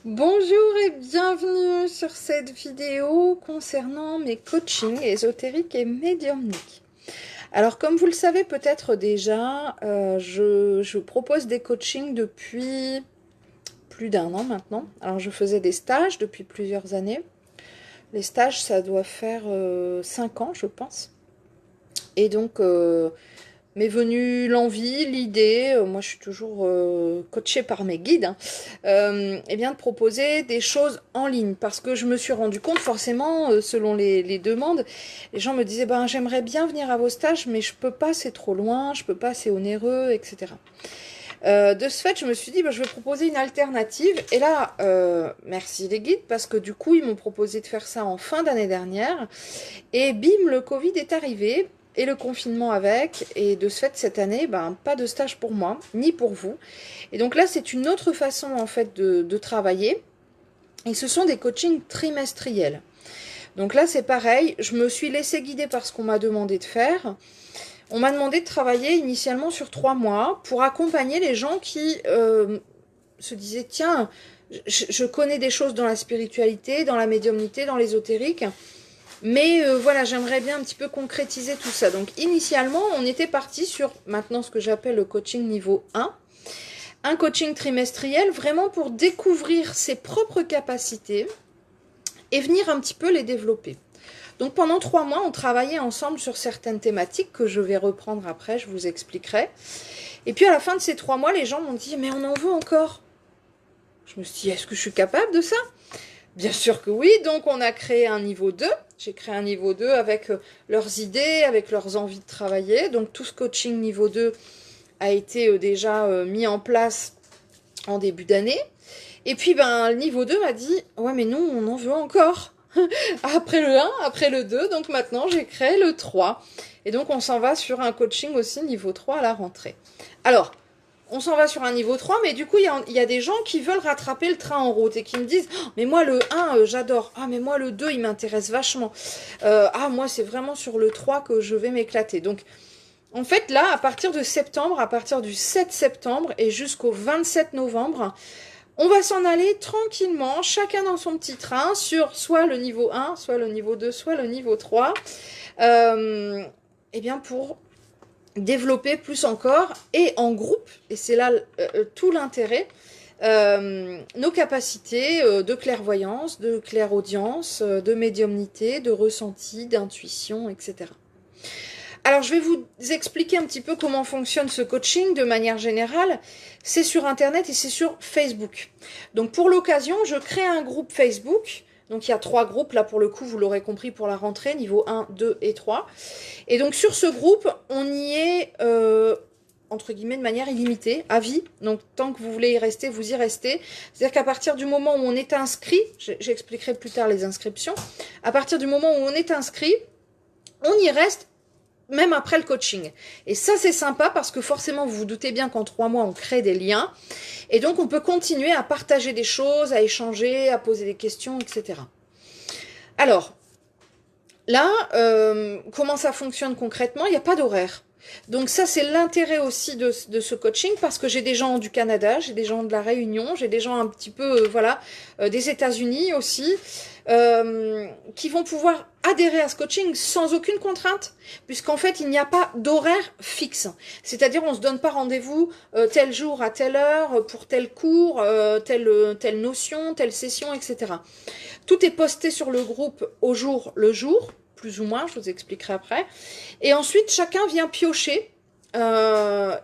Bonjour et bienvenue sur cette vidéo concernant mes coachings ésotériques et médiumniques. Alors comme vous le savez peut-être déjà, je propose des coachings depuis plus d'1 an maintenant. Alors je faisais des stages depuis plusieurs années. Les stages ça doit faire 5 ans je pense. Et donc m'est venue l'envie, l'idée, moi je suis toujours coachée par mes guides, et bien de proposer des choses en ligne, parce que je me suis rendu compte forcément, selon les demandes, les gens me disaient ben j'aimerais bien venir à vos stages, mais je peux pas, c'est trop loin, je peux pas, c'est onéreux, etc. De ce fait, je me suis dit, ben, je vais proposer une alternative. Et là, merci les guides, parce que du coup, ils m'ont proposé de faire ça en fin d'année dernière. Et bim, le Covid est arrivé. Et le confinement avec, et de ce fait cette année, ben, pas de stage pour moi, ni pour vous. Et donc là, c'est une autre façon en fait de travailler, et ce sont des coachings trimestriels. Donc là, c'est pareil, je me suis laissée guider par ce qu'on m'a demandé de faire. On m'a demandé de travailler initialement sur 3 mois pour accompagner les gens qui se disaient, tiens, je connais des choses dans la spiritualité, dans la médiumnité, dans l'ésotérique, mais voilà, j'aimerais bien un petit peu concrétiser tout ça. Donc initialement, on était parti sur maintenant ce que j'appelle le coaching niveau 1. Un coaching trimestriel vraiment pour découvrir ses propres capacités et venir un petit peu les développer. Donc pendant 3 mois, on travaillait ensemble sur certaines thématiques que je vais reprendre après, je vous expliquerai. Et puis à la fin de ces 3 mois, les gens m'ont dit « mais on en veut encore ». Je me suis dit « est-ce que je suis capable de ça ?» Bien sûr que oui, donc on a créé un niveau 2. J'ai créé un niveau 2 avec leurs idées, avec leurs envies de travailler. Donc tout ce coaching niveau 2 a été déjà mis en place en début d'année. Et puis ben, le niveau 2 m'a dit « ouais mais nous on en veut encore ». Après le 1, après le 2, donc maintenant j'ai créé le 3. Et donc on s'en va sur un coaching aussi niveau 3 à la rentrée. Alors, on s'en va sur un niveau 3, mais du coup, il y a des gens qui veulent rattraper le train en route et qui me disent oh, « mais moi, le 1, j'adore. Ah, mais moi, le 2, il m'intéresse vachement. Ah, moi, c'est vraiment sur le 3 que je vais m'éclater. » Donc, en fait, là, à partir de septembre, à partir du 7 septembre et jusqu'au 27 novembre, on va s'en aller tranquillement, chacun dans son petit train, sur soit le niveau 1, soit le niveau 2, soit le niveau 3, et bien pour développer plus encore, et en groupe, et c'est là tout l'intérêt, nos capacités de clairvoyance, de clairaudience, de médiumnité, de ressenti, d'intuition, etc. Alors, je vais vous expliquer un petit peu comment fonctionne ce coaching de manière générale. C'est sur Internet et c'est sur Facebook. Donc, pour l'occasion, je crée un groupe Facebook. Donc, il y a 3 groupes, là, pour le coup, vous l'aurez compris, pour la rentrée, niveau 1, 2 et 3. Et donc, sur ce groupe, on y est, entre guillemets, de manière illimitée, à vie. Donc, tant que vous voulez y rester, vous y restez. C'est-à-dire qu'à partir du moment où on est inscrit, j'expliquerai plus tard les inscriptions, à partir du moment où on est inscrit, on y reste même après le coaching. Et ça, c'est sympa parce que forcément, vous vous doutez bien qu'en 3 mois, on crée des liens. Et donc, on peut continuer à partager des choses, à échanger, à poser des questions, etc. Alors, là, comment ça fonctionne concrètement? Il n'y a pas d'horaire. Donc ça, c'est l'intérêt aussi de ce coaching, parce que j'ai des gens du Canada, j'ai des gens de la Réunion, j'ai des gens un petit peu, voilà, des États-Unis aussi, qui vont pouvoir adhérer à ce coaching sans aucune contrainte, puisqu'en fait, il n'y a pas d'horaire fixe. C'est-à-dire, on ne se donne pas rendez-vous tel jour à telle heure pour tel cours, telle notion, telle session, etc. Tout est posté sur le groupe au jour le jour, plus ou moins, je vous expliquerai après. Et ensuite, chacun vient piocher. Alors,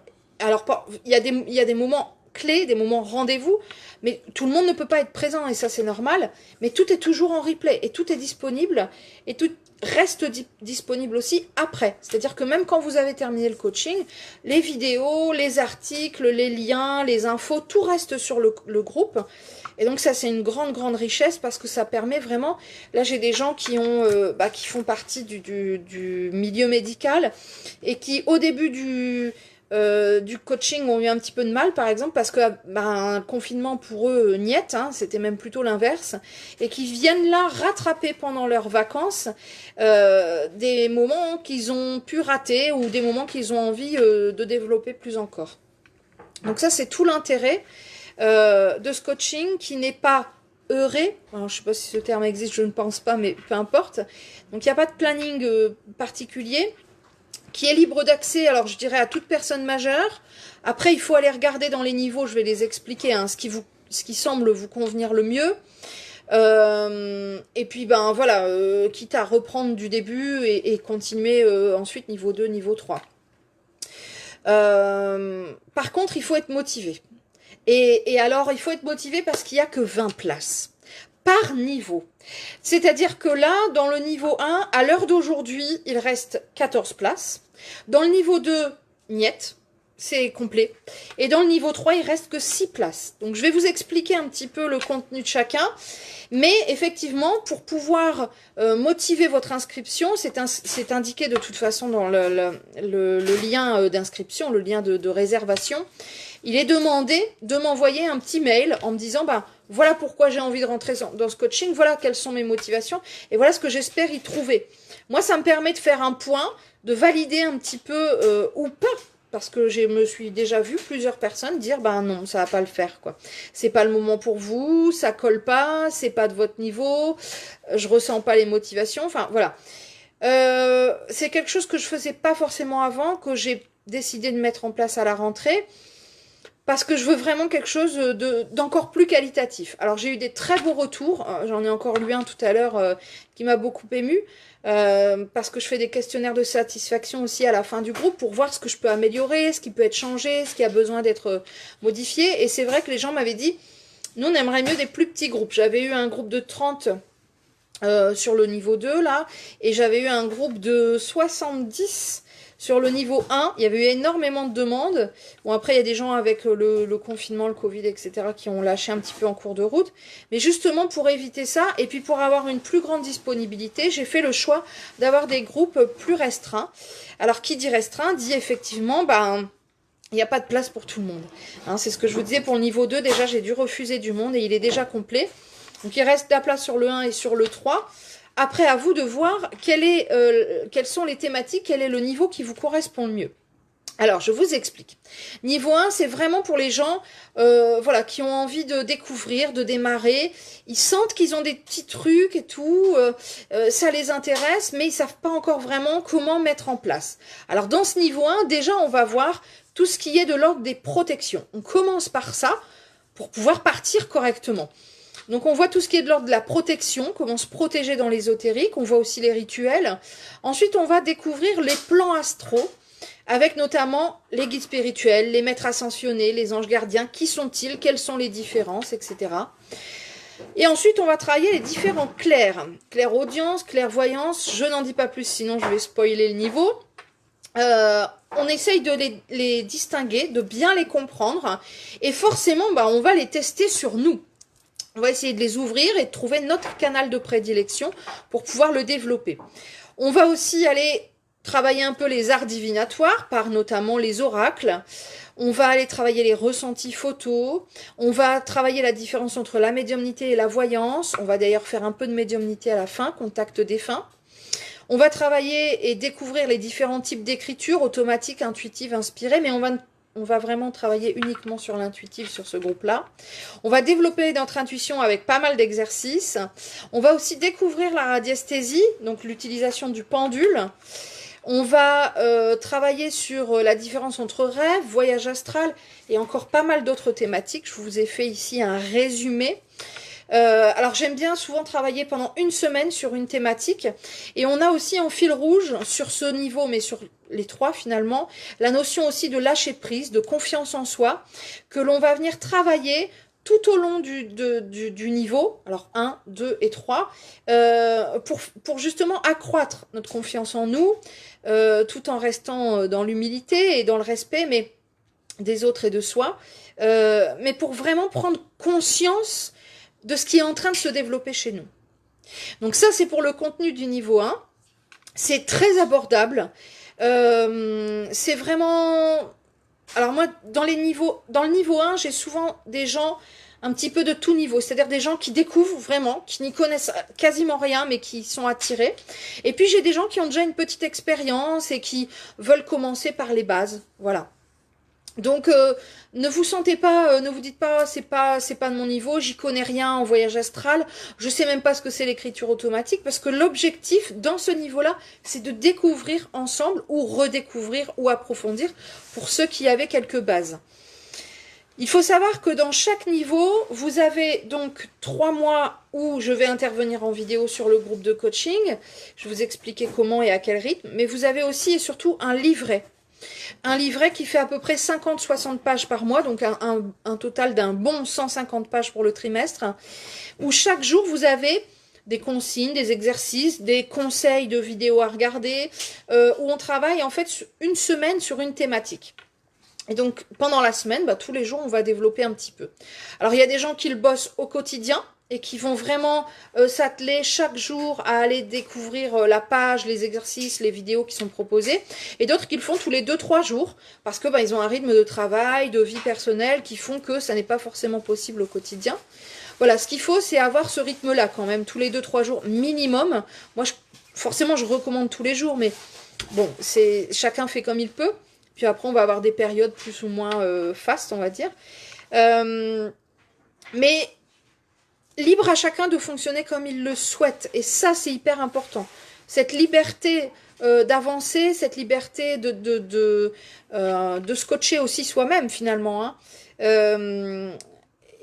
il y a des moments clés, des moments rendez-vous, mais tout le monde ne peut pas être présent, et ça, c'est normal. Mais tout est toujours en replay, et tout est disponible, et tout reste disponible aussi après. C'est-à-dire que même quand vous avez terminé le coaching, les vidéos, les articles, les liens, les infos, tout reste sur le groupe. Et donc ça, c'est une grande, grande richesse parce que ça permet vraiment... Là, j'ai des gens qui font partie du milieu médical et qui, au début du coaching, ont eu un petit peu de mal, par exemple, parce que un confinement pour eux, niet, hein, c'était même plutôt l'inverse, et qui viennent là rattraper pendant leurs vacances des moments qu'ils ont pu rater ou des moments qu'ils ont envie de développer plus encore. Donc ça, c'est tout l'intérêt. de ce coaching qui n'est pas heuré. Alors, je ne sais pas si ce terme existe, je ne pense pas, mais peu importe. Donc, il n'y a pas de planning particulier, qui est libre d'accès, alors je dirais à toute personne majeure. Après, il faut aller regarder dans les niveaux, je vais les expliquer, hein, ce qui semble vous convenir le mieux. Et puis, ben voilà, quitte à reprendre du début et continuer ensuite niveau 2, niveau 3. Par contre, il faut être motivé. Et alors, il faut être motivé parce qu'il n'y a que 20 places par niveau. C'est-à-dire que là, dans le niveau 1, à l'heure d'aujourd'hui, il reste 14 places. Dans le niveau 2, niet, c'est complet. Et dans le niveau 3, il reste que 6 places. Donc, je vais vous expliquer un petit peu le contenu de chacun. Mais effectivement, pour pouvoir motiver votre inscription, c'est indiqué de toute façon dans le lien d'inscription, le lien de réservation. Il est demandé de m'envoyer un petit mail en me disant, bah, voilà pourquoi j'ai envie de rentrer dans ce coaching, voilà quelles sont mes motivations, et voilà ce que j'espère y trouver. Moi, ça me permet de faire un point, de valider un petit peu ou pas, parce que je me suis déjà vu plusieurs personnes dire, ben non, ça va pas le faire, quoi. C'est pas le moment pour vous, ça colle pas, c'est pas de votre niveau, je ressens pas les motivations, enfin, voilà. C'est quelque chose que je faisais pas forcément avant, que j'ai décidé de mettre en place à la rentrée, parce que je veux vraiment quelque chose d'encore plus qualitatif. Alors, j'ai eu des très beaux retours. J'en ai encore lu un tout à l'heure qui m'a beaucoup émue. Parce que je fais des questionnaires de satisfaction aussi à la fin du groupe pour voir ce que je peux améliorer, ce qui peut être changé, ce qui a besoin d'être modifié. Et c'est vrai que les gens m'avaient dit, nous, on aimerait mieux des plus petits groupes. J'avais eu un groupe de 30 sur le niveau 2, là. Et j'avais eu un groupe de 70 sur le niveau 1, il y avait eu énormément de demandes. Bon, après, il y a des gens avec le confinement, le Covid, etc., qui ont lâché un petit peu en cours de route. Mais justement, pour éviter ça, et puis pour avoir une plus grande disponibilité, j'ai fait le choix d'avoir des groupes plus restreints. Alors, qui dit restreint, dit effectivement, ben, il n'y a pas de place pour tout le monde. Hein, c'est ce que je vous disais pour le niveau 2. Déjà, j'ai dû refuser du monde et il est déjà complet. Donc, il reste de la place sur le 1 et sur le 3. Après, à vous de voir quelles sont les thématiques, quel est le niveau qui vous correspond le mieux. Alors, je vous explique. Niveau 1, c'est vraiment pour les gens voilà, qui ont envie de découvrir, de démarrer. Ils sentent qu'ils ont des petits trucs et tout, ça les intéresse, mais ils ne savent pas encore vraiment comment mettre en place. Alors, dans ce niveau 1, déjà, on va voir tout ce qui est de l'ordre des protections. On commence par ça pour pouvoir partir correctement. Donc, on voit tout ce qui est de l'ordre de la protection, comment se protéger dans l'ésotérique. On voit aussi les rituels. Ensuite, on va découvrir les plans astraux, avec notamment les guides spirituels, les maîtres ascensionnés, les anges gardiens. Qui sont-ils? Quelles sont les différences, etc. Et ensuite, on va travailler les différents clairs. Clairaudience, clairvoyance. Je n'en dis pas plus, sinon je vais spoiler le niveau. On essaye de les distinguer, de bien les comprendre. Et forcément, bah, on va les tester sur nous. On va essayer de les ouvrir et de trouver notre canal de prédilection pour pouvoir le développer. On va aussi aller travailler un peu les arts divinatoires, par notamment les oracles. On va aller travailler les ressentis photos. On va travailler la différence entre la médiumnité et la voyance. On va d'ailleurs faire un peu de médiumnité à la fin, contact défunt. On va travailler et découvrir les différents types d'écriture, automatique, intuitive, inspirée, mais on va vraiment travailler uniquement sur l'intuitif sur ce groupe-là. On va développer notre intuition avec pas mal d'exercices. On va aussi découvrir la radiesthésie, donc l'utilisation du pendule. On va travailler sur la différence entre rêve, voyage astral et encore pas mal d'autres thématiques. Je vous ai fait ici un résumé. Alors j'aime bien souvent travailler pendant une semaine sur une thématique et on a aussi en fil rouge sur ce niveau, mais sur les trois finalement, la notion aussi de lâcher prise, de confiance en soi, que l'on va venir travailler tout au long du niveau, alors 1, 2 et 3, pour justement accroître notre confiance en nous, tout en restant dans l'humilité et dans le respect mais des autres et de soi, mais pour vraiment prendre conscience de ce qui est en train de se développer chez nous. Donc ça, c'est pour le contenu du niveau 1. C'est très abordable. C'est vraiment... Alors moi, dans le niveau 1, j'ai souvent des gens un petit peu de tout niveau. C'est-à-dire des gens qui découvrent vraiment, qui n'y connaissent quasiment rien, mais qui sont attirés. Et puis j'ai des gens qui ont déjà une petite expérience et qui veulent commencer par les bases. Voilà. Donc, ne vous sentez pas, ne vous dites pas, c'est pas de mon niveau, j'y connais rien en voyage astral, je sais même pas ce que c'est l'écriture automatique, parce que l'objectif, dans ce niveau-là, c'est de découvrir ensemble, ou redécouvrir, ou approfondir, pour ceux qui avaient quelques bases. Il faut savoir que dans chaque niveau, vous avez donc 3 mois où je vais intervenir en vidéo sur le groupe de coaching. Je vais vous expliquer comment et à quel rythme. Mais vous avez aussi et surtout un livret. Un livret qui fait à peu près 50-60 pages par mois, donc un total d'un bon 150 pages pour le trimestre, où chaque jour vous avez des consignes, des exercices, des conseils de vidéos à regarder, où on travaille en fait une semaine sur une thématique. Et donc, pendant la semaine, tous les jours, on va développer un petit peu. Alors, il y a des gens qui le bossent au quotidien et qui vont vraiment s'atteler chaque jour à aller découvrir la page, les exercices, les vidéos qui sont proposées. Et d'autres qui le font tous les 2-3 jours parce que ils ont un rythme de travail, de vie personnelle qui font que ça n'est pas forcément possible au quotidien. Voilà, ce qu'il faut, c'est avoir ce rythme-là quand même, tous les 2-3 jours minimum. Moi, forcément, je recommande tous les jours, mais bon, chacun fait comme il peut. Puis après, on va avoir des périodes plus ou moins fastes, on va dire. Mais libre à chacun de fonctionner comme il le souhaite. Et ça, c'est hyper important. Cette liberté d'avancer, cette liberté de se coacher aussi soi-même, finalement. Hein.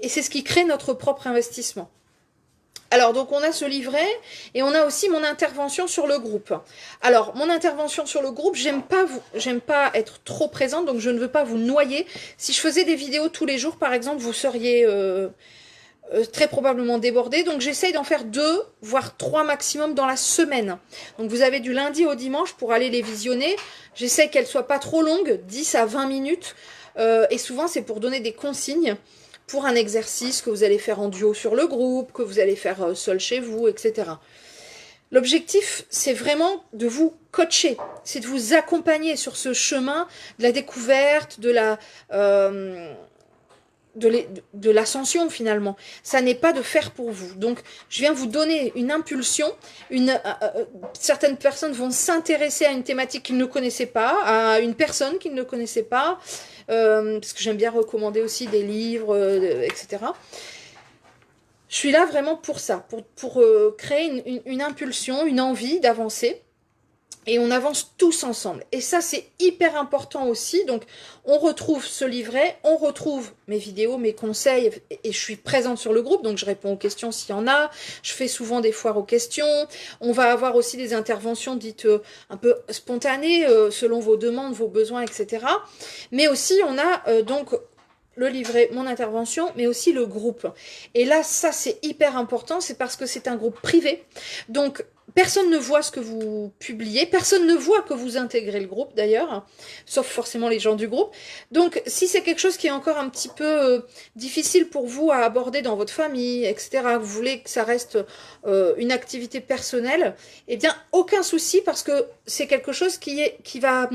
Et c'est ce qui crée notre propre investissement. Alors, donc, on a ce livret et on a aussi mon intervention sur le groupe. Alors, mon intervention sur le groupe, j'aime pas être trop présente, donc je ne veux pas vous noyer. Si je faisais des vidéos tous les jours, par exemple, vous seriez très probablement débordé. Donc, j'essaye d'en faire 2, voire 3 maximum dans la semaine. Donc, vous avez du lundi au dimanche pour aller les visionner. J'essaye qu'elles soient pas trop longues, 10 à 20 minutes. Et souvent, c'est pour donner des consignes pour un exercice que vous allez faire en duo sur le groupe, que vous allez faire seul chez vous, etc. L'objectif, c'est vraiment de vous coacher, c'est de vous accompagner sur ce chemin de la découverte, de l'ascension finalement. Ça n'est pas de faire pour vous. Donc, je viens vous donner une impulsion. Certaines personnes vont s'intéresser à une thématique qu'ils ne connaissaient pas, à une personne qu'ils ne connaissaient pas, parce que j'aime bien recommander aussi des livres, etc. Je suis là vraiment pour ça, pour créer une impulsion, une envie d'avancer. Et on avance tous ensemble. Et ça, c'est hyper important aussi. Donc, on retrouve ce livret, on retrouve mes vidéos, mes conseils, et je suis présente sur le groupe, donc je réponds aux questions s'il y en a. Je fais souvent des foires aux questions. On va avoir aussi des interventions dites un peu spontanées, selon vos demandes, vos besoins, etc. Mais aussi, on a donc le livret, mon intervention, mais aussi le groupe. Et là, ça, c'est hyper important, c'est parce que c'est un groupe privé. Donc, personne ne voit ce que vous publiez, personne ne voit que vous intégrez le groupe d'ailleurs, sauf forcément les gens du groupe. Donc, si c'est quelque chose qui est encore un petit peu difficile pour vous à aborder dans votre famille, etc., vous voulez que ça reste une activité personnelle, eh bien, aucun souci, parce que c'est quelque chose qui va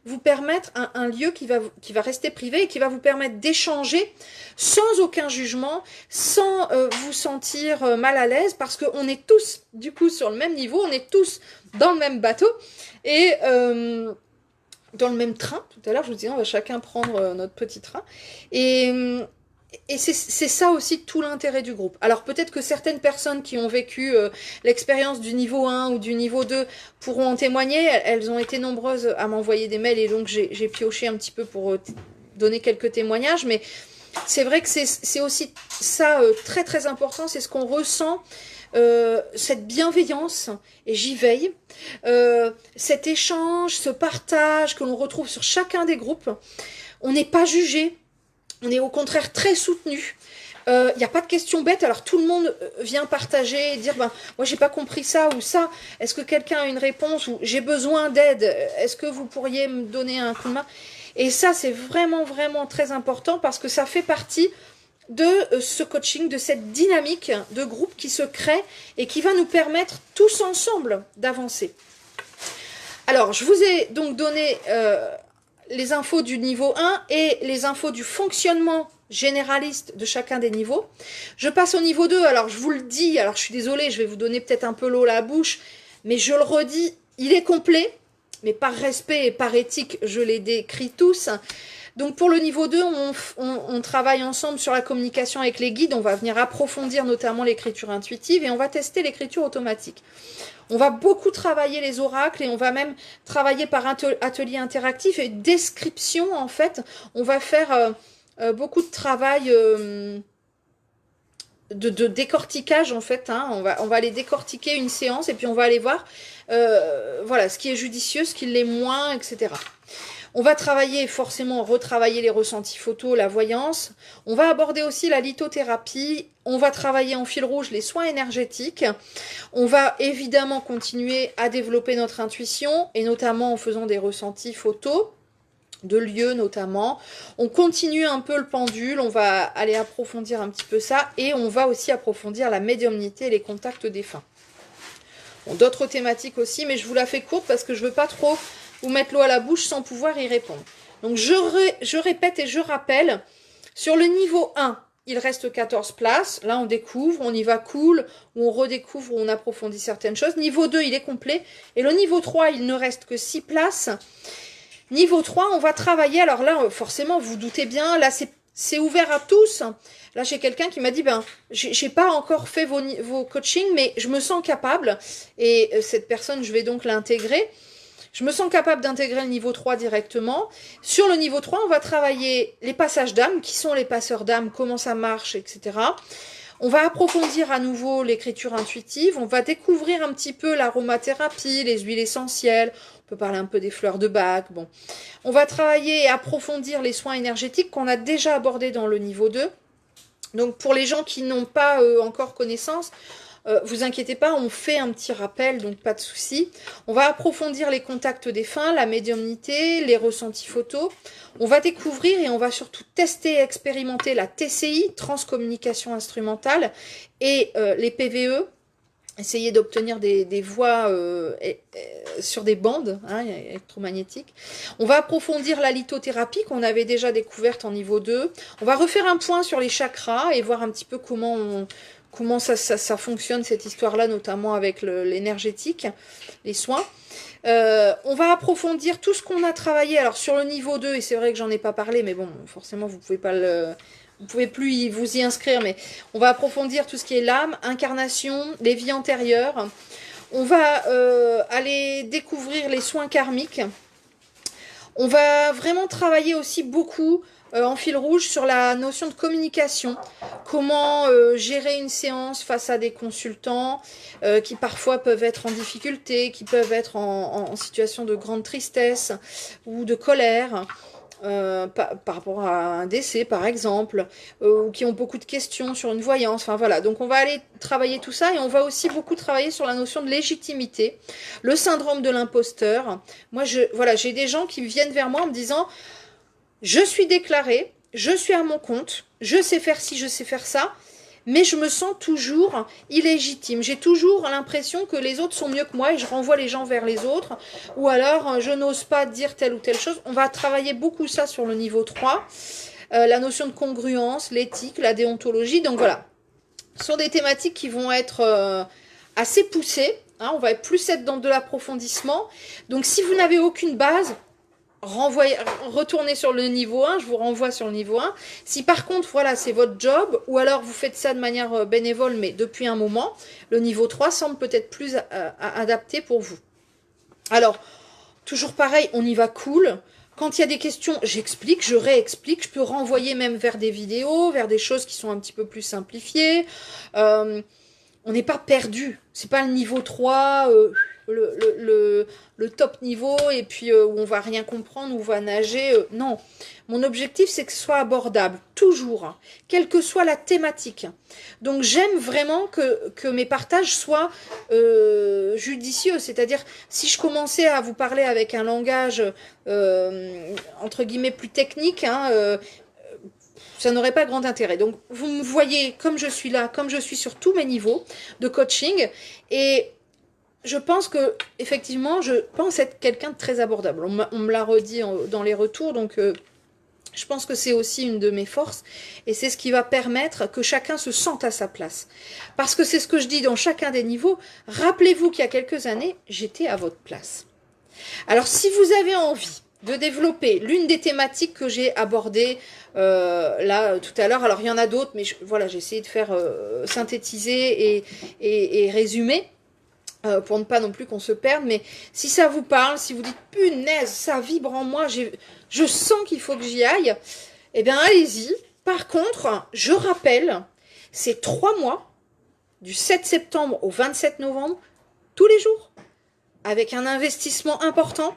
vous permettre un lieu qui va rester privé et qui va vous permettre d'échanger sans aucun jugement, sans vous sentir mal à l'aise, parce qu'on est tous du coup sur le même niveau, on est tous dans le même bateau et dans le même train. Tout à l'heure je vous disais on va chacun prendre notre petit train et c'est ça aussi tout l'intérêt du groupe. Alors peut-être que certaines personnes qui ont vécu l'expérience du niveau 1 ou du niveau 2 pourront en témoigner. Elles ont été nombreuses à m'envoyer des mails et donc j'ai pioché un petit peu pour donner quelques témoignages. Mais c'est vrai que c'est aussi ça très très important, c'est ce qu'on ressent, cette bienveillance, et j'y veille, cet échange, ce partage que l'on retrouve sur chacun des groupes. On n'est pas jugé. On est au contraire très soutenu. Il n'y a pas de questions bêtes. Alors tout le monde vient partager et dire moi j'ai pas compris ça ou ça. Est-ce que quelqu'un a une réponse ou j'ai besoin d'aide? Est-ce que vous pourriez me donner un coup de main? Et ça c'est vraiment vraiment très important parce que ça fait partie de ce coaching, de cette dynamique de groupe qui se crée et qui va nous permettre tous ensemble d'avancer. Alors je vous ai donc donné les infos du niveau 1 et les infos du fonctionnement généraliste de chacun des niveaux. Je passe au niveau 2, alors je vous le dis, alors je suis désolée, je vais vous donner peut-être un peu l'eau à la bouche, mais je le redis, il est complet, mais par respect et par éthique, je les décris tous. Donc pour le niveau 2, on travaille ensemble sur la communication avec les guides. On va venir approfondir notamment l'écriture intuitive et on va tester l'écriture automatique. On va beaucoup travailler les oracles et on va même travailler par atelier interactif et description en fait. On va faire beaucoup de travail de décortiquage en fait. Hein. On va aller décortiquer une séance et puis on va aller voir voilà, ce qui est judicieux, ce qui l'est moins, etc. On va travailler forcément, retravailler les ressentis photos, la voyance. On va aborder aussi la lithothérapie. On va travailler en fil rouge les soins énergétiques. On va évidemment continuer à développer notre intuition et notamment en faisant des ressentis photos, de lieux notamment. On continue un peu le pendule. On va aller approfondir un petit peu ça et on va aussi approfondir la médiumnité et les contacts défunts. Bon, d'autres thématiques aussi, mais je vous la fais courte parce que je veux pas trop vous mettre l'eau à la bouche sans pouvoir y répondre. Donc je répète et je rappelle, sur le niveau 1, il reste 14 places. Là, on découvre, on y va cool, ou on redécouvre, ou on approfondit certaines choses. Niveau 2, il est complet. Et le niveau 3, il ne reste que 6 places. Niveau 3, on va travailler. Alors là, forcément, vous doutez bien, là, c'est ouvert à tous. Là, j'ai quelqu'un qui m'a dit, ben, j'ai pas encore fait vos coachings, mais je me sens capable. Et cette personne, je vais donc l'intégrer. Je me sens capable d'intégrer le niveau 3 directement. Sur le niveau 3, on va travailler les passages d'âme. Qui sont les passeurs d'âme? Comment ça marche, etc. On va approfondir à nouveau l'écriture intuitive. On va découvrir un petit peu l'aromathérapie, les huiles essentielles. On peut parler un peu des fleurs de bac. Bon. On va travailler et approfondir les soins énergétiques qu'on a déjà abordés dans le niveau 2. Donc, pour les gens qui n'ont pas encore connaissance, vous inquiétez pas, on fait un petit rappel, donc pas de souci. On va approfondir les contacts défunts, la médiumnité, les ressentis photos. On va découvrir et on va surtout tester et expérimenter la TCI, transcommunication instrumentale, et les PVE. Essayer d'obtenir des voix sur des bandes électromagnétiques. On va approfondir la lithothérapie qu'on avait déjà découverte en niveau 2. On va refaire un point sur les chakras et voir un petit peu comment ça fonctionne, cette histoire-là, notamment avec l'énergétique, les soins. On va approfondir tout ce qu'on a travaillé. Alors, sur le niveau 2, et c'est vrai que j'en ai pas parlé, mais bon, forcément, vous pouvez pas vous pouvez plus vous y inscrire, mais on va approfondir tout ce qui est l'âme, incarnation, les vies antérieures. On va aller découvrir les soins karmiques. On va vraiment travailler aussi beaucoup en fil rouge sur la notion de communication. Comment gérer une séance face à des consultants qui parfois peuvent être en difficulté, qui peuvent être en situation de grande tristesse ou de colère. Par rapport à un décès par exemple, ou qui ont beaucoup de questions sur une voyance, enfin voilà, donc on va aller travailler tout ça et on va aussi beaucoup travailler sur la notion de légitimité, le syndrome de l'imposteur. Moi voilà, j'ai des gens qui viennent vers moi en me disant je suis déclaré, je suis à mon compte, je sais faire ci, je sais faire ça, mais je me sens toujours illégitime. J'ai toujours l'impression que les autres sont mieux que moi et je renvoie les gens vers les autres. Ou alors, je n'ose pas dire telle ou telle chose. On va travailler beaucoup ça sur le niveau 3. La notion de congruence, l'éthique, la déontologie. Donc voilà, ce sont des thématiques qui vont être assez poussées. Hein, on va plus être dans de l'approfondissement. Donc si vous n'avez aucune base, retournez sur le niveau 1, je vous renvoie sur le niveau 1. Si par contre, voilà, c'est votre job, ou alors vous faites ça de manière bénévole, mais depuis un moment, le niveau 3 semble peut-être plus adapté pour vous. Alors, toujours pareil, on y va cool. Quand il y a des questions, j'explique, je réexplique, je peux renvoyer même vers des vidéos, vers des choses qui sont un petit peu plus simplifiées. On n'est pas perdu, c'est pas le niveau 3... le top niveau et puis où on va rien comprendre, où on va nager. Non, mon objectif c'est que ce soit abordable, toujours, hein, quelle que soit la thématique. Donc j'aime vraiment que mes partages soient judicieux, c'est-à-dire si je commençais à vous parler avec un langage entre guillemets plus technique, hein, ça n'aurait pas grand intérêt. Donc vous me voyez comme je suis là, comme je suis sur tous mes niveaux de coaching, et je pense que, effectivement, je pense être quelqu'un de très abordable. On me l'a redit dans les retours, donc je pense que c'est aussi une de mes forces. Et c'est ce qui va permettre que chacun se sente à sa place. Parce que c'est ce que je dis dans chacun des niveaux. Rappelez-vous qu'il y a quelques années, j'étais à votre place. Alors, si vous avez envie de développer l'une des thématiques que j'ai abordées là tout à l'heure. Alors il y en a d'autres, mais voilà, j'ai essayé de faire synthétiser et résumer pour ne pas non plus qu'on se perde. Mais si ça vous parle, si vous dites punaise, ça vibre en moi, je sens qu'il faut que j'y aille, eh bien allez-y. Par contre, je rappelle, c'est 3 mois, du 7 septembre au 27 novembre, tous les jours, avec un investissement important.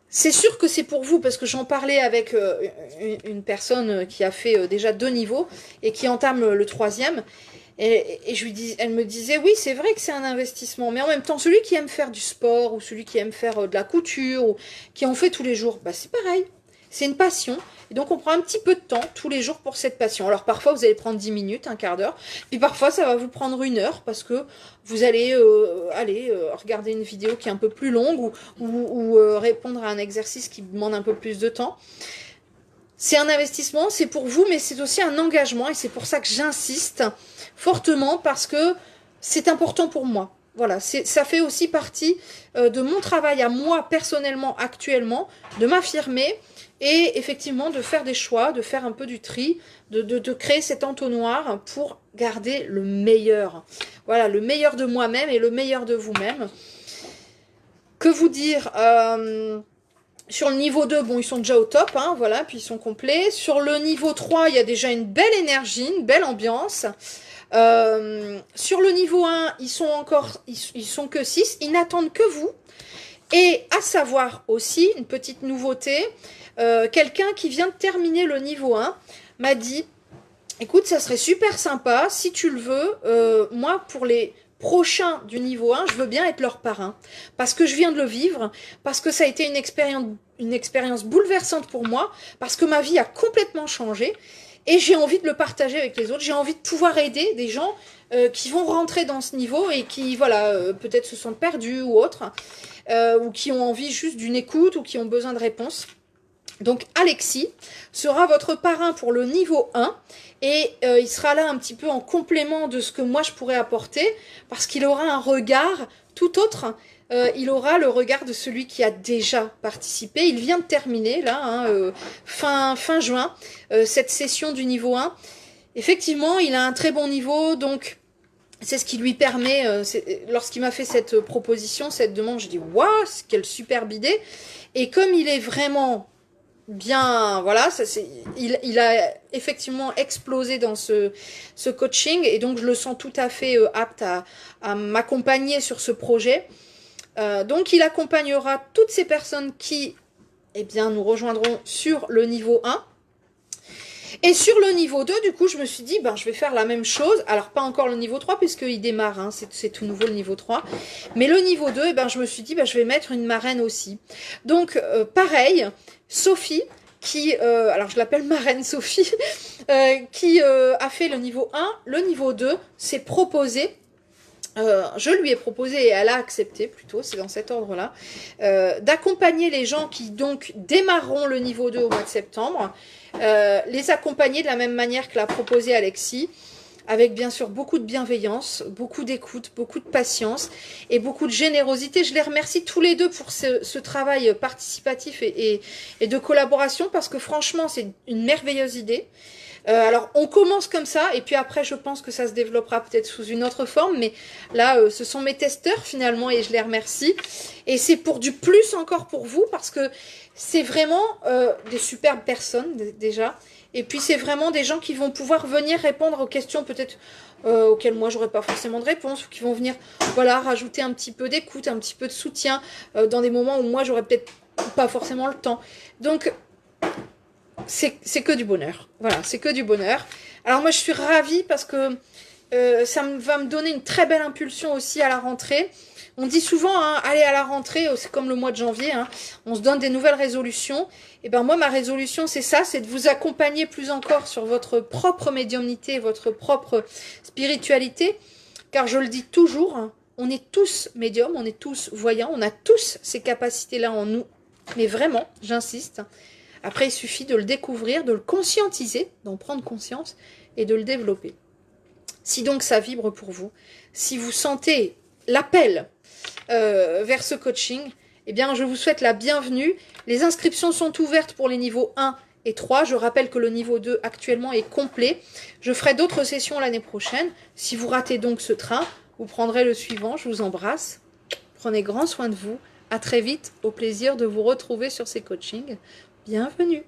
C'est sûr que c'est pour vous, parce que j'en parlais avec une personne qui a fait déjà 2 niveaux et qui entame le 3e. Et elle me disait, oui, c'est vrai que c'est un investissement, mais en même temps, celui qui aime faire du sport ou celui qui aime faire de la couture ou qui en fait tous les jours, bah, c'est pareil. C'est une passion. Et donc, on prend un petit peu de temps tous les jours pour cette passion. Alors, parfois, vous allez prendre 10 minutes, un quart d'heure. Puis, parfois, ça va vous prendre 1 heure parce que vous allez regarder une vidéo qui est un peu plus longue ou répondre à un exercice qui demande un peu plus de temps. C'est un investissement, c'est pour vous, mais c'est aussi un engagement. Et c'est pour ça que j'insiste fortement parce que c'est important pour moi. Voilà, ça fait aussi partie de mon travail à moi, personnellement, actuellement, de m'affirmer et effectivement de faire des choix, de faire un peu du tri, de créer cet entonnoir pour garder le meilleur. Voilà, le meilleur de moi-même et le meilleur de vous-même. Que vous dire sur le niveau 2, bon, ils sont déjà au top, hein, voilà, puis ils sont complets. Sur le niveau 3, il y a déjà une belle énergie, une belle ambiance. Sur le niveau 1, ils sont que 6, ils n'attendent que vous. Et à savoir aussi, une petite nouveauté, quelqu'un qui vient de terminer le niveau 1 m'a dit, écoute, ça serait super sympa, si tu le veux, moi pour les prochains du niveau 1, je veux bien être leur parrain, parce que je viens de le vivre, parce que ça a été une expérience bouleversante pour moi, parce que ma vie a complètement changé, et j'ai envie de le partager avec les autres, j'ai envie de pouvoir aider des gens qui vont rentrer dans ce niveau et qui, voilà, peut-être se sentent perdus ou autres, ou qui ont envie juste d'une écoute ou qui ont besoin de réponses. Donc Alexis sera votre parrain pour le niveau 1 et il sera là un petit peu en complément de ce que moi je pourrais apporter parce qu'il aura un regard tout autre. Il aura le regard de celui qui a déjà participé. Il vient de terminer là, hein, fin juin, cette session du niveau 1. Effectivement, il a un très bon niveau, donc c'est ce qui lui permet, lorsqu'il m'a fait cette proposition, cette demande, je dis « Waouh, quelle superbe idée !» Et comme il est vraiment bien, voilà, il a effectivement explosé dans ce coaching et donc je le sens tout à fait apte à m'accompagner sur ce projet. Donc il accompagnera toutes ces personnes qui, eh bien, nous rejoindront sur le niveau 1. Et sur le niveau 2, du coup, je me suis dit, ben, je vais faire la même chose. Alors, pas encore le niveau 3, puisqu'il démarre, hein, c'est tout nouveau le niveau 3. Mais le niveau 2, eh ben, je me suis dit, ben, je vais mettre une marraine aussi. Donc, pareil, Sophie, qui, alors je l'appelle marraine Sophie, qui a fait le niveau 1, le niveau 2, s'est proposé. Je lui ai proposé et elle a accepté plutôt, c'est dans cet ordre-là, d'accompagner les gens qui donc démarreront le niveau 2 au mois de septembre, les accompagner de la même manière que l'a proposé Alexis, avec bien sûr beaucoup de bienveillance, beaucoup d'écoute, beaucoup de patience et beaucoup de générosité. Je les remercie tous les deux pour ce travail participatif et de collaboration parce que franchement c'est une merveilleuse idée. Alors, on commence comme ça, et puis après, je pense que ça se développera peut-être sous une autre forme, mais là, ce sont mes testeurs, finalement, et je les remercie. Et c'est pour du plus encore pour vous, parce que c'est vraiment des superbes personnes, déjà, et puis c'est vraiment des gens qui vont pouvoir venir répondre aux questions, peut-être, auxquelles moi, j'aurais pas forcément de réponse, ou qui vont venir, voilà, rajouter un petit peu d'écoute, un petit peu de soutien, dans des moments où moi, j'aurais peut-être pas forcément le temps. Donc, c'est que du bonheur. Voilà, c'est que du bonheur. Alors moi, je suis ravie parce que ça va me donner une très belle impulsion aussi à la rentrée. On dit souvent, hein, aller à la rentrée, c'est comme le mois de janvier, hein, on se donne des nouvelles résolutions. Et ben moi, ma résolution, c'est ça, c'est de vous accompagner plus encore sur votre propre médiumnité, votre propre spiritualité. Car je le dis toujours, hein, on est tous médiums, on est tous voyants, on a tous ces capacités-là en nous. Mais vraiment, j'insiste. Après, il suffit de le découvrir, de le conscientiser, d'en prendre conscience et de le développer. Si donc ça vibre pour vous, si vous sentez l'appel vers ce coaching, eh bien, je vous souhaite la bienvenue. Les inscriptions sont ouvertes pour les niveaux 1 et 3. Je rappelle que le niveau 2 actuellement est complet. Je ferai d'autres sessions l'année prochaine. Si vous ratez donc ce train, vous prendrez le suivant. Je vous embrasse. Prenez grand soin de vous. À très vite. Au plaisir de vous retrouver sur ces coachings. Bienvenue.